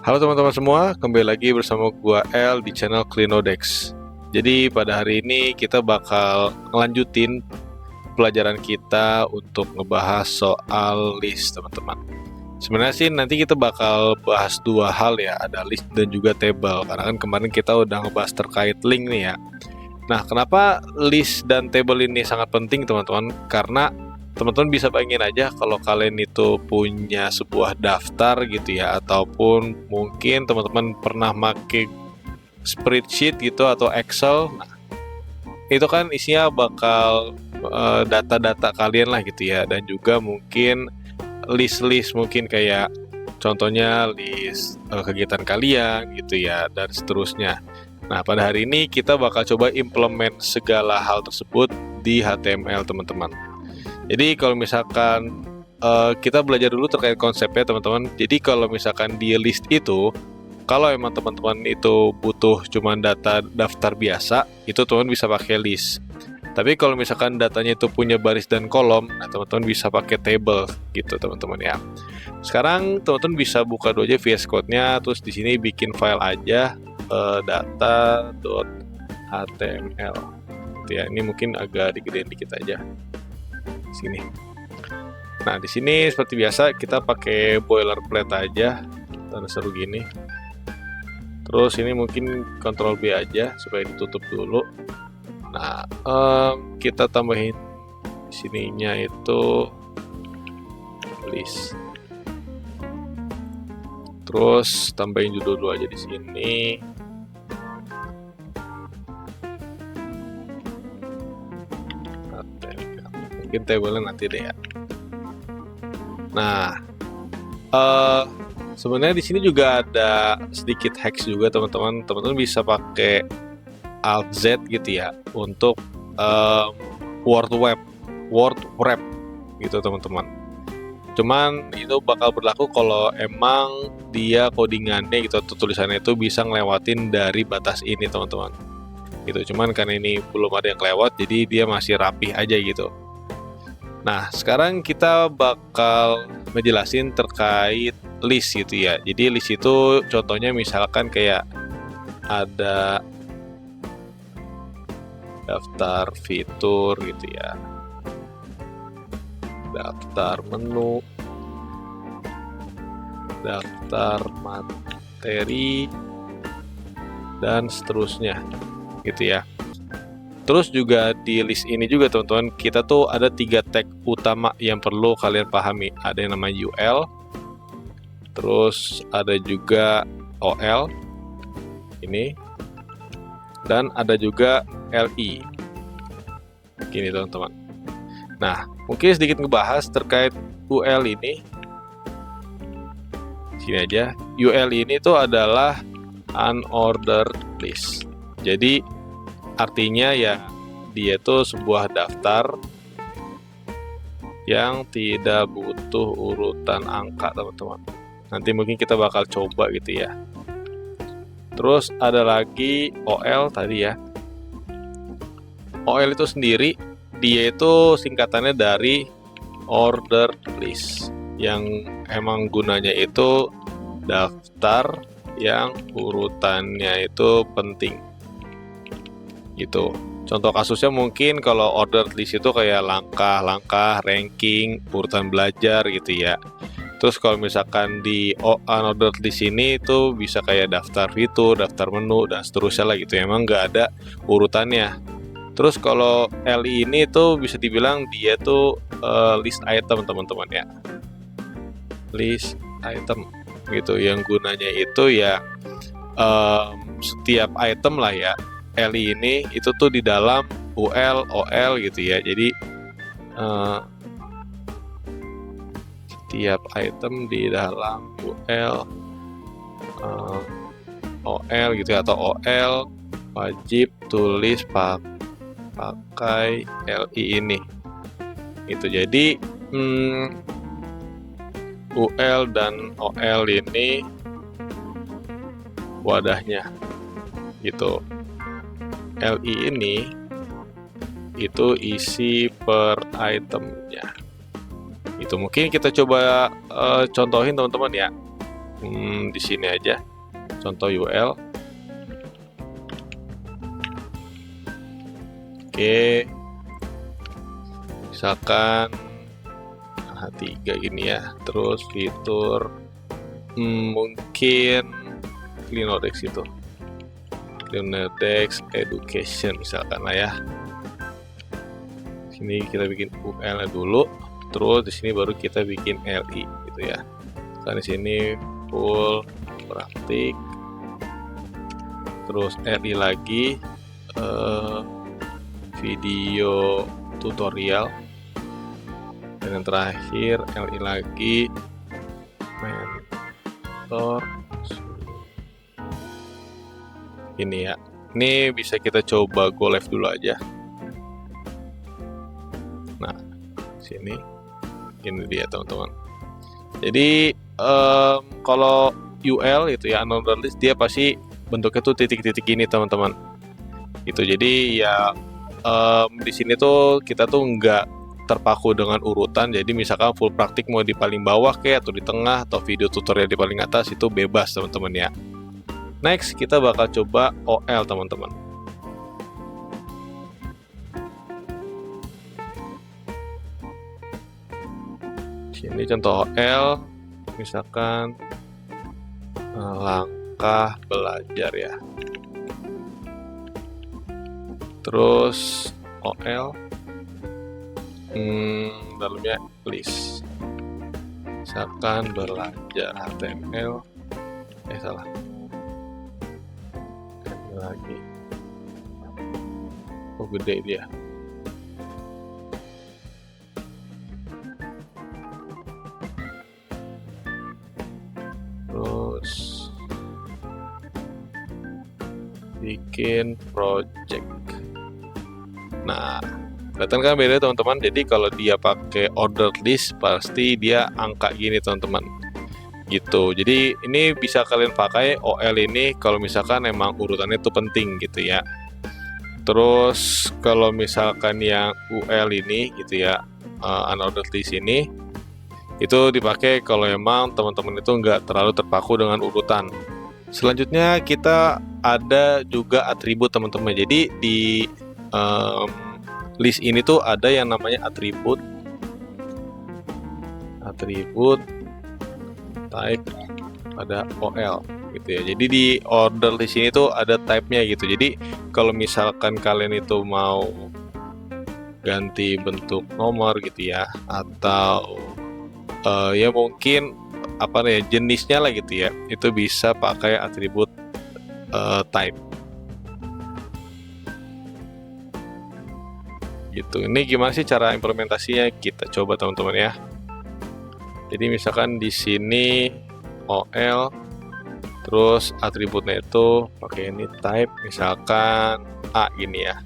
Halo teman-teman semua, kembali lagi bersama gua El di channel Clinodex. Jadi pada hari ini kita bakal ngelanjutin pelajaran kita untuk ngebahas soal list, teman-teman. Sebenarnya sih nanti kita bakal bahas dua hal ya, ada list dan juga table. Karena kan kemarin kita udah ngebahas terkait link nih ya. Nah, kenapa list dan table ini sangat penting teman-teman? Karena teman-teman bisa bayangin aja kalau kalian itu punya sebuah daftar gitu ya, ataupun mungkin teman-teman pernah pakai spreadsheet gitu atau Excel. Nah, itu kan isinya bakal data-data kalian lah gitu ya, dan juga mungkin list-list mungkin kayak contohnya list kegiatan kalian gitu ya, dan seterusnya. Nah, pada hari ini kita bakal coba implement segala hal tersebut di HTML teman-teman. Jadi kalau misalkan kita belajar dulu terkait konsepnya teman-teman. Jadi kalau misalkan di list itu, kalau emang teman-teman itu butuh cuman data daftar biasa, itu teman bisa pakai list. Tapi kalau misalkan datanya itu punya baris dan kolom, nah teman-teman bisa pakai table gitu teman-teman ya. Sekarang teman-teman bisa buka dulu aja VS Code-nya, terus di sini bikin file aja data.html. Gitu ya. Ini mungkin agak digedein dikit aja. Sini. Nah, di sini seperti biasa kita pakai boilerplate aja, tanda seru gini. Terus ini mungkin Ctrl B aja supaya ditutup dulu. Nah, kita tambahin sininya itu list. Terus tambahin judul dulu aja di sini. Mungkin table nanti deh ya. Nah, sebenarnya di sini juga ada sedikit hacks juga teman-teman. Teman-teman bisa pakai Alt Z gitu ya untuk word wrap gitu teman-teman. Cuman itu bakal berlaku kalau emang dia codingannya gitu atau tulisannya itu bisa ngelewatin dari batas ini teman-teman. Gitu. Cuman karena ini belum ada yang kelewat, jadi dia masih rapih aja gitu. Nah, sekarang kita bakal ngejelasin terkait list gitu ya. Jadi list itu contohnya misalkan kayak ada daftar fitur gitu ya, daftar menu, daftar materi, dan seterusnya gitu ya. Terus juga di list ini juga teman-teman, kita tuh ada 3 tag utama yang perlu kalian pahami. Ada yang namanya UL, terus ada juga OL ini, dan ada juga LI. Gini teman-teman. Nah, mungkin sedikit ngebahas terkait UL ini. Sini aja. UL ini tuh adalah unordered list. Jadi artinya ya dia tuh sebuah daftar yang tidak butuh urutan angka teman-teman. Nanti mungkin kita bakal coba gitu ya. Terus ada lagi OL tadi ya. OL itu sendiri dia itu singkatannya dari ordered list, yang emang gunanya itu daftar yang urutannya itu penting gitu. Contoh kasusnya mungkin kalau ordered list itu kayak langkah-langkah, ranking, urutan belajar gitu ya. Terus kalau misalkan di unordered list ini itu bisa kayak daftar fitur, daftar menu, dan seterusnya lah gitu. Emang nggak ada urutannya. Terus kalau LI ini tuh bisa dibilang dia tuh list item teman-teman ya. List item gitu, yang gunanya itu ya setiap item lah ya. LI ini itu tuh di dalam UL, OL gitu ya. Jadi setiap item di dalam UL, OL gitu ya, atau OL wajib tulis pakai LI ini. Gitu. Jadi UL dan OL ini wadahnya gitu. LI ini itu isi per itemnya. Itu mungkin kita coba contohin teman-teman ya. di sini aja, contoh UL. Oke, misalkan H3 gini ya, terus fitur mungkin Clinodex itu, Clinodex Education misalkan lah ya. Sini kita bikin UL dulu, terus di sini baru kita bikin LI gitu ya. Kan di sini full praktik, terus LI lagi, video tutorial, dan yang terakhir LI lagi mentor. Ini ya, ini bisa kita coba go live dulu aja. Nah, sini ini dia teman-teman. Jadi kalau UL itu ya, unordered list, dia pasti bentuknya tuh titik-titik ini teman-teman. Gitu. Jadi ya di sini tuh kita tuh nggak terpaku dengan urutan. Jadi misalkan full praktik mau di paling bawah kayak atau di tengah, atau video tutorial di paling atas, itu bebas teman-teman ya. Next kita bakal coba OL teman-teman. Sini contoh OL, misalkan langkah belajar ya. Terus OL dalamnya list, misalkan belajar HTML, salah ini lagi, gede dia. Terus bikin project. Nah, kelihatan kan beda teman-teman. Jadi kalau dia pakai ordered list pasti dia angka gini teman-teman. Gitu. Jadi ini bisa kalian pakai OL ini kalau misalkan emang urutannya itu penting gitu ya. Terus kalau misalkan yang UL ini gitu ya, unordered list ini, itu dipakai kalau emang teman-teman itu nggak terlalu terpaku dengan urutan. Selanjutnya kita ada juga atribut teman-teman. Jadi di list ini tuh ada yang namanya atribut type pada OL gitu ya. Jadi di order list ini tuh ada type-nya gitu. Jadi kalau misalkan kalian itu mau ganti bentuk nomor gitu ya, atau ya mungkin apa ya jenisnya lah gitu ya, itu bisa pakai atribut type gitu. Ini gimana sih cara implementasinya? Kita coba teman-teman ya. Jadi misalkan di sini OL, terus atributnya itu pakai ini type, misalkan A gini ya.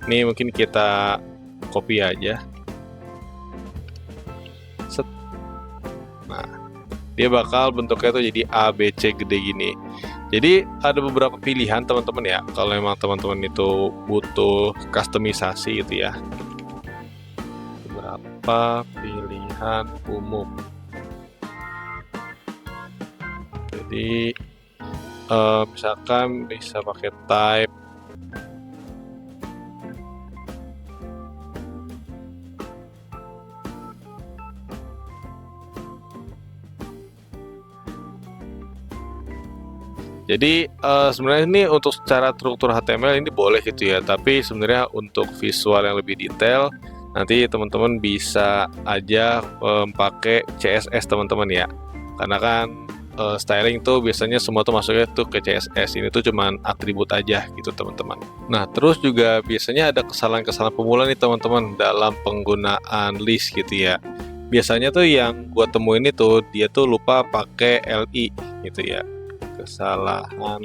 Ini mungkin kita copy aja. Set. Nah, dia bakal bentuknya tuh jadi A, B, C gede gini. Jadi ada beberapa pilihan teman-teman ya, kalau memang teman-teman itu butuh kustomisasi gitu ya. Beberapa pilihan umum. Jadi misalkan bisa pakai type Jadi sebenarnya ini untuk secara struktur HTML ini boleh gitu ya, tapi sebenarnya untuk visual yang lebih detail nanti teman-teman bisa aja pakai CSS teman-teman ya, karena kan styling tuh biasanya semua tuh masuknya tuh ke CSS. Ini tuh cuman atribut aja gitu teman-teman. Nah terus juga biasanya ada kesalahan-kesalahan pemula nih teman-teman dalam penggunaan list gitu ya. Biasanya tuh yang gua temuin itu dia tuh lupa pakai LI gitu ya. Kesalahan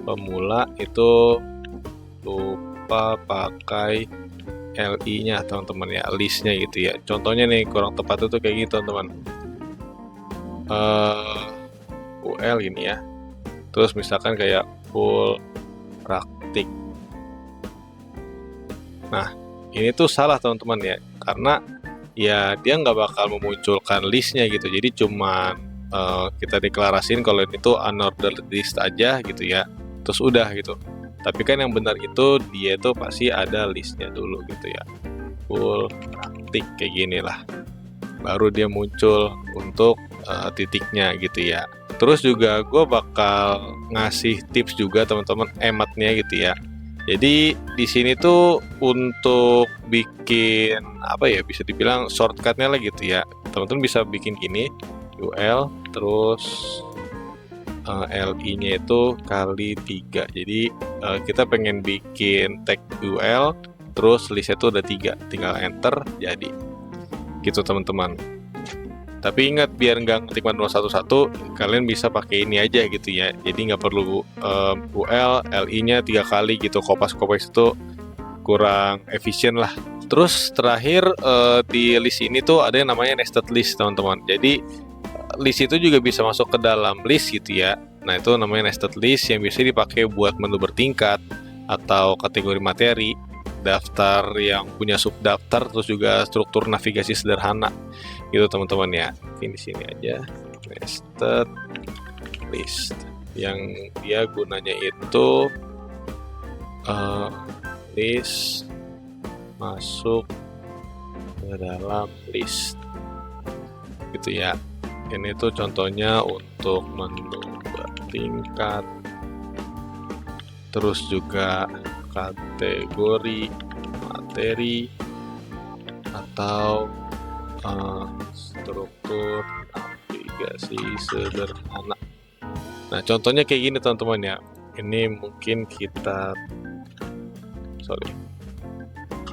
pemula itu lupa pakai LI-nya teman-teman ya, listnya gitu ya. Contohnya nih kurang tepat itu kayak gitu teman-teman. UL ini ya. Terus misalkan kayak full praktik. Nah, ini tuh salah teman-teman ya, karena ya dia nggak bakal memunculkan listnya gitu. Jadi cuman kita deklarasin kalau ini tuh unordered list aja gitu ya, terus udah gitu. Tapi kan yang benar itu dia tuh pasti ada listnya dulu gitu ya, full praktik kayak gini lah, baru dia muncul untuk titiknya gitu ya. Terus juga gue bakal ngasih tips juga teman-teman ematnya gitu ya. Jadi di sini tuh untuk bikin apa ya, bisa dibilang shortcutnya lah gitu ya. Teman-teman bisa bikin gini, UL terus LI-nya itu kali 3. Jadi kita pengen bikin tag UL terus listnya itu ada 3, tinggal enter jadi gitu teman-teman. Tapi ingat, biar nggak ngetik manual satu-satu, kalian bisa pakai ini aja gitu ya. Jadi nggak perlu UL, LI-nya 3 kali gitu, kopas-kopas itu kurang efisien lah. Terus terakhir di list ini tuh ada yang namanya nested list teman-teman. Jadi list itu juga bisa masuk ke dalam list gitu ya. Nah itu namanya nested list yang bisa dipakai buat menu bertingkat atau kategori materi, daftar yang punya subdaftar, terus juga struktur navigasi sederhana gitu teman-teman ya. Ini di sini aja nested list yang dia gunanya itu list masuk ke dalam list gitu ya. Ini tuh contohnya untuk menu bertingkat, terus juga kategori materi atau struktur navigasi sederhana. Nah contohnya kayak gini teman-teman ya. Ini mungkin kita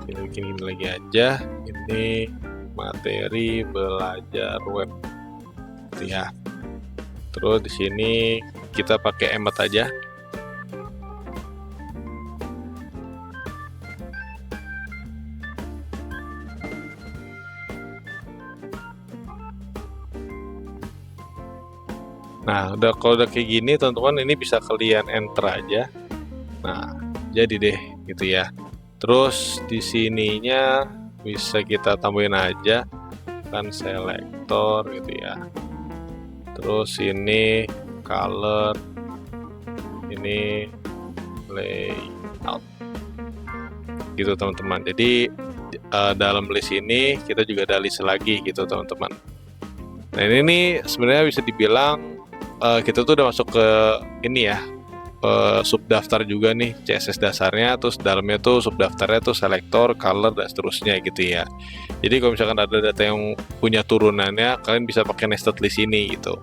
bikin ini lagi aja. Ini materi belajar web gitu ya. Terus di sini kita pakai emat aja. Nah, kalau udah kayak gini teman-teman, ini bisa kalian enter aja. Nah, jadi deh gitu ya. Terus di sininya bisa kita tambahin aja kan selektor gitu ya. Terus ini color, ini layout gitu teman-teman. Jadi dalam list ini kita juga ada list lagi gitu teman-teman. Nah ini sebenarnya bisa dibilang kita tuh udah masuk ke ini ya, subdaftar juga nih, CSS dasarnya, terus dalamnya tuh subdaftarnya tuh selektor, color, dan seterusnya gitu ya. Jadi kalau misalkan ada data yang punya turunannya, kalian bisa pakai nested list ini gitu.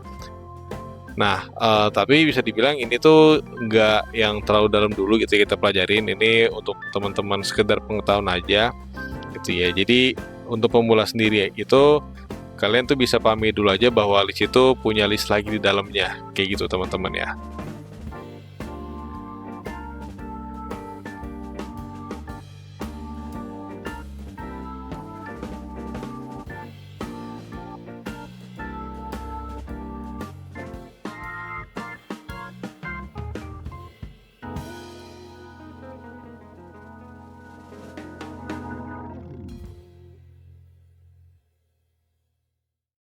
Nah, tapi bisa dibilang ini tuh nggak yang terlalu dalam dulu gitu kita pelajarin. Ini untuk teman-teman sekedar pengetahuan aja gitu ya. Jadi untuk pemula sendiri ya, gitu kalian tuh bisa pahami dulu aja bahwa list itu punya list lagi di dalamnya, kayak gitu teman-teman ya.